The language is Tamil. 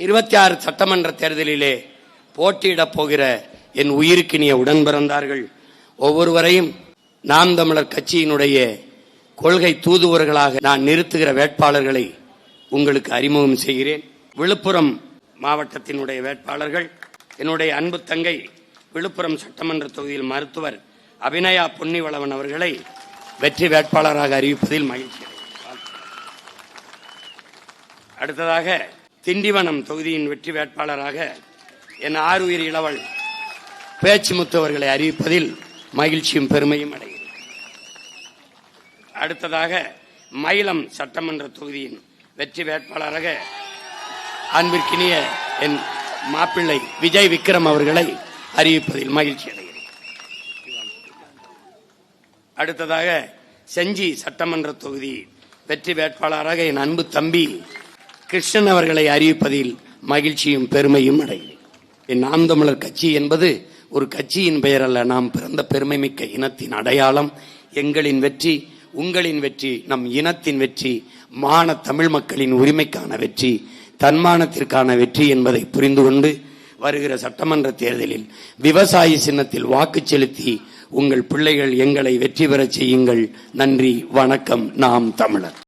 26 சட்டமன்ற தேர்தலிலே போட்டியிடப் போகிற என் உயிருக்கினிய உடன் பிறந்தார்கள் ஒவ்வொருவரையும் நாம் தமிழர் கட்சியினுடைய கொள்கை தூதுவர்களாக நான் நிறுத்துகிற வேட்பாளர்களை உங்களுக்கு அறிமுகம் செய்கிறேன். விழுப்புரம் மாவட்டத்தினுடைய வேட்பாளர்கள் என்னுடைய அன்பு தங்கை விழுப்புரம் சட்டமன்ற தொகுதியில் மருத்துவர் அபிநயா பொன்னிவளவன் அவர்களை வெற்றி வேட்பாளராக அறிவிப்பதில் மகிழ்ச்சி. அடுத்ததாக திண்டிவனம் தொகுதியின் வெற்றி வேட்பாளராக என் ஆருயிர் இளவல் பேச்சுமுத்து அவர்களை அறிவிப்பதில் மகிழ்ச்சியும் பெருமையும் அடைகிறேன். அடுத்ததாக மயிலம் சட்டமன்ற தொகுதியின் வெற்றி வேட்பாளராக அன்பிற்கினிய என் மாப்பிள்ளை விஜய் விக்ரம் அவர்களை அறிவிப்பதில் மகிழ்ச்சி அடைகிறேன். அடுத்ததாக செஞ்சி சட்டமன்ற தொகுதி வெற்றி வேட்பாளராக என் அன்பு தம்பி கிருஷ்ணன் அவர்களை அறிவிப்பதில் மகிழ்ச்சியும் பெருமையும் அடைகிறேன். நாம் தமிழர் கட்சி என்பது ஒரு கட்சியின் பெயர் அல்ல, நாம் பிறந்த பெருமை மிக்க இனத்தின் அடையாளம். எங்களின் வெற்றி உங்களின் வெற்றி, நம் இனத்தின் வெற்றி, மான தமிழ் மக்களின் உரிமைக்கான வெற்றி, தன்மானத்திற்கான வெற்றி என்பதை புரிந்து கொண்டு வருகிற சட்டமன்ற தேர்தலில் விவசாயி சின்னத்தில் வாக்கு செலுத்தி உங்கள் பிள்ளைகள் எங்களை வெற்றி பெறச் செய்யுங்கள். நன்றி, வணக்கம். நாம் தமிழர்.